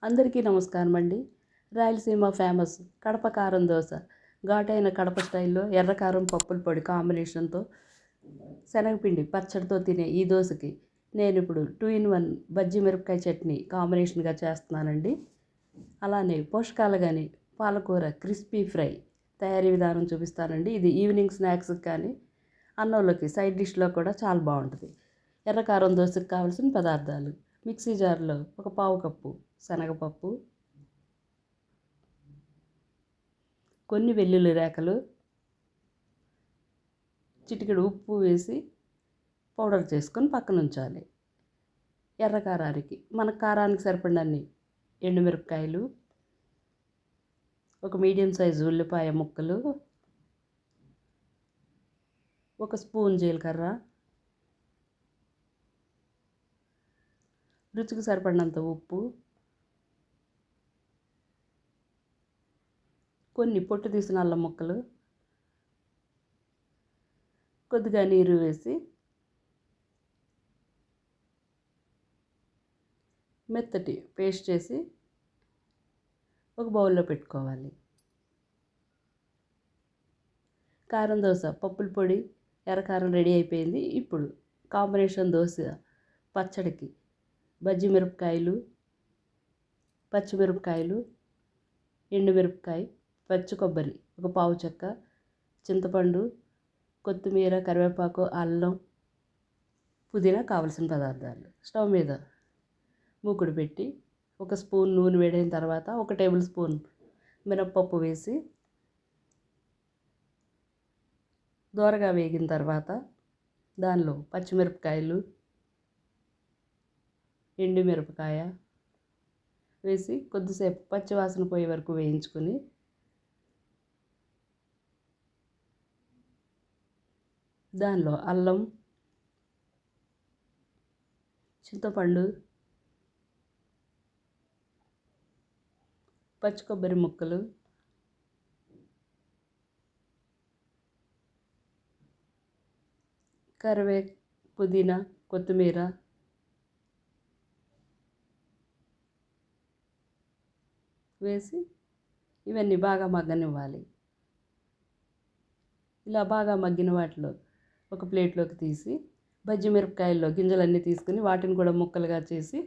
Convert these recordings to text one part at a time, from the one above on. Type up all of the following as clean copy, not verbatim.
అందరికీ నమస్కారం అండి. రాయలసీమ ఫేమస్ కడప కారం దోశ ఘాటైన కడప స్టైల్లో ఎర్ర కారం పప్పుల పొడి కాంబినేషన్తో శనగపిండి పచ్చడితో తినే ఈ దోశకి నేను ఇప్పుడు 2-in-1 బజ్జీ మిరపకాయ చట్నీ కాంబినేషన్గా చేస్తున్నానండి. అలానే పోషకాలు కానీ పాలకూర క్రిస్పీ ఫ్రై తయారీ విధానం చూపిస్తానండి. ఇది ఈవినింగ్ స్నాక్స్కి కానీ అన్నంలోకి సైడ్ డిష్లో కూడా చాలా బాగుంటుంది. ఎర్ర కారం దోశకి కావాల్సిన పదార్థాలు: మిక్సీ జార్లో ఒక పావు కప్పు శనగపప్పు, కొన్ని వెల్లుల్లి రేఖలు, చిటికెడు ఉప్పు వేసి పౌడర్ చేసుకొని పక్కన ఉంచాలి. ఎర్ర కారానికి మన కారానికి సరిపడినన్ని ఎండుమిరపకాయలు, ఒక మీడియం సైజు ఉల్లిపాయ ముక్కలు, ఒక స్పూన్ జీలకర్ర, రుచికి సరిపడినంత ఉప్పు, కొన్ని పొట్టు తీసిన అల్లం ముక్కలు, కొద్దిగా నీరు వేసి మెత్తటి పేస్ట్ చేసి ఒక బౌల్లో పెట్టుకోవాలి. కారం దోశ పప్పుల పొడి ఎర్రకారం రెడీ అయిపోయింది. ఇప్పుడు కాంబినేషన్ దోశ పచ్చడికి బజ్జీ మిరపకాయలు, పచ్చిమిరపకాయలు, ఎండుమిరపకాయ, పచ్చి కొబ్బరి ఒక పావు చెక్క, చింతపండు, కొత్తిమీర, కరివేపాకు, అల్లం, పుదీనా కావలసిన పదార్థాలు. స్టవ్ మీద మూకుడు పెట్టి ఒక స్పూన్ నూనె వేడైన తర్వాత ఒక టేబుల్ స్పూన్ మినప్పప్పు వేసి దోరగా వేగిన తర్వాత దానిలో పచ్చిమిరపకాయలు, ఎండుమిరపకాయ వేసి కొద్దిసేపు పచ్చివాసన పోయే వరకు వేయించుకొని దానిలో అల్లం, చింతపండు, పచ్చి కొబ్బరి ముక్కలు, పుదీనా, కొత్తిమీర వేసి ఇవన్నీ బాగా మగ్గనివ్వాలి. ఇలా బాగా మగ్గిన వాటిలో ఒక ప్లేట్లోకి తీసి బజ్జీ మిరపకాయల్లో గింజలన్నీ తీసుకుని వాటిని కూడా ముక్కలుగా చేసి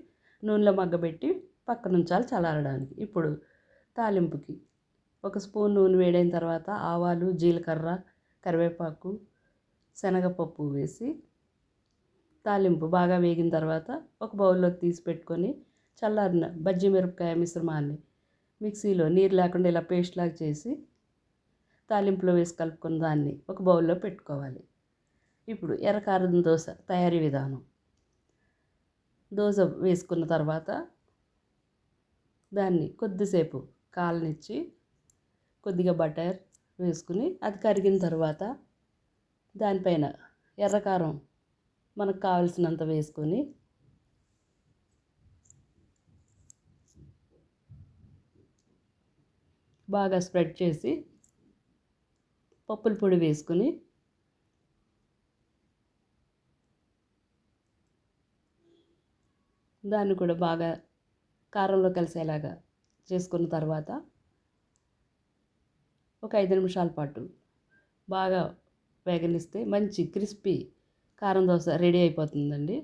నూనెలో మగ్గబెట్టి పక్కన ఉంచాలి చల్లారడానికి. ఇప్పుడు తాలింపుకి ఒక స్పూన్ నూనె వేడైన తర్వాత ఆవాలు, జీలకర్ర, కరివేపాకు, శనగపప్పు వేసి తాలింపు బాగా వేగిన తర్వాత ఒక బౌల్లోకి తీసి పెట్టుకొని చల్లారిన బజ్జీ మిరపకాయ మిశ్రమాన్ని మిక్సీలో నీరు లేకుండా ఇలా పేస్ట్ లాగా చేసి తాలింపులో వేసి కలుపుకున్న దాన్ని ఒక బౌల్లో పెట్టుకోవాలి. ఇప్పుడు ఎర్రకారం దోశ తయారీ విధానం: దోశ వేసుకున్న తర్వాత దాన్ని కొద్దిసేపు కాలనిచ్చి కొద్దిగా బటర్ వేసుకుని అది కరిగిన తర్వాత దానిపైన ఎర్రకారం మనకు కావలసినంత వేసుకొని బాగా స్ప్రెడ్ చేసి పప్పుల పొడి వేసుకుని దాన్ని కూడా బాగా కారంలో కలిసేలాగా చేసుకున్న తర్వాత ఒక 5 నిమిషాల పాటు బాగా వేగనిస్తే మంచి క్రిస్పీ కారం దోశ రెడీ అయిపోతుందండి.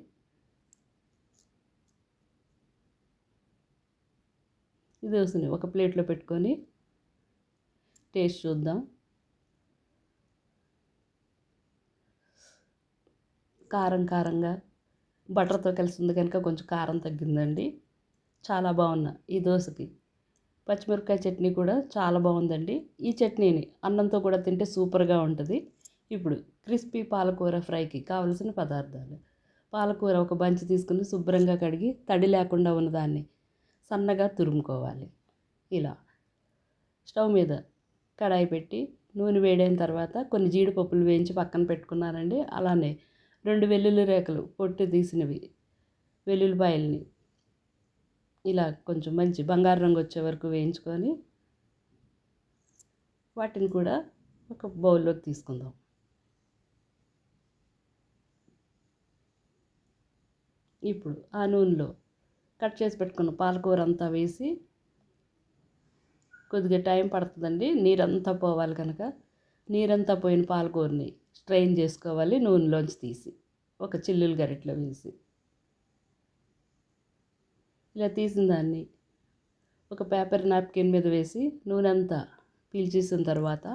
ఈ దోశని ఒక ప్లేట్లో పెట్టుకొని టేస్ట్ చూద్దాం. కారంగా బటర్తో కలిసి ఉంది కనుక కొంచెం కారం తగ్గిందండి. చాలా బాగున్న ఈ దోశకి పచ్చిమిరపకాయ చట్నీ కూడా చాలా బాగుందండి. ఈ చట్నీని అన్నంతో కూడా తింటే సూపర్గా ఉంటుంది. ఇప్పుడు క్రిస్పీ పాలకూర ఫ్రైకి కావలసిన పదార్థాలు: పాలకూర ఒక బంచి తీసుకుని శుభ్రంగా కడిగి తడి లేకుండా ఉన్నదాన్ని సన్నగా తురుముకోవాలి. ఇలా స్టవ్ మీద కడాయి పెట్టి నూనె వేడైన తర్వాత కొన్ని జీడిపప్పులు వేయించి పక్కన పెట్టుకున్నానండి. అలానే 2 వెల్లుల్లి రేఖలు పొట్టు తీసినవి వెల్లుల్లిపాయల్ని ఇలా కొంచెం మంచి బంగారు రంగు వచ్చే వరకు వేయించుకొని వాటిని కూడా ఒక బౌల్లోకి తీసుకుందాం. ఇప్పుడు ఆ నూనెలో కట్ చేసి పెట్టుకున్న పాలకూర అంతా వేసి కొద్దిగా టైం పడుతుందండి, నీరంతా పోవాలి కనుక. నీరంతా పోయిన పాలకూరని స్ట్రెయిన్ చేసుకోవాలి, నూనెలోంచి తీసి ఒక చిల్లులు గరిటెలో వేసి. ఇలా తీసిన దాన్ని ఒక పేపర్ నాప్కిన్ మీద వేసి నూనె అంతా పీల్చేసిన తర్వాత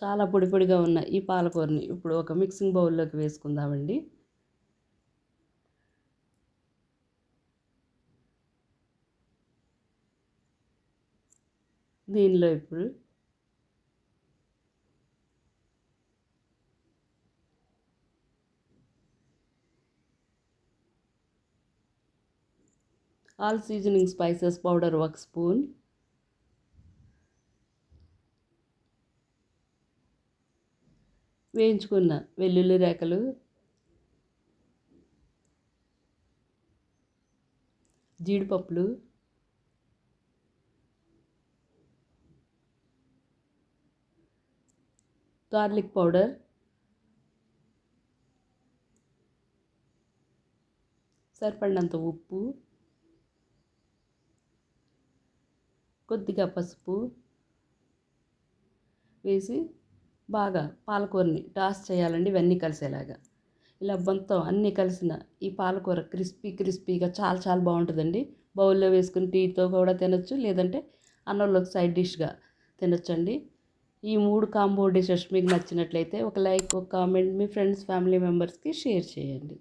చాలా పొడి పొడిగా ఉన్న ఈ పాలకూరని ఇప్పుడు ఒక మిక్సింగ్ బౌల్లోకి వేసుకుందామండి. దీనిలో ఇప్పుడు all seasoning spices powder 1 spoon, వేయించుకున్న వెల్లుల్లి రేఖలు, జీడిపప్పులు, గార్లిక్ పౌడర్, సరిపడినంత ఉప్పు, కొద్దిగా పసుపు వేసి బాగా పాలకూరని టాస్ చేయాలండి, ఇవన్నీ కలిసేలాగా. ఇలా మొత్తం అన్నీ కలిసిన ఈ పాలకూర క్రిస్పీగా చాలా చాలా బాగుంటుందండి. బౌల్లో వేసుకుని టీతో కూడా తినొచ్చు, లేదంటే అన్నంలోకి సైడ్ డిష్గా తినొచ్చండి. ఈ 3 కాంబో డిషెస్ మీకు నచ్చినట్లయితే ఒక లైక్, ఒక కామెంట్, మీ ఫ్రెండ్స్ ఫ్యామిలీ మెంబర్స్కి షేర్ చేయండి.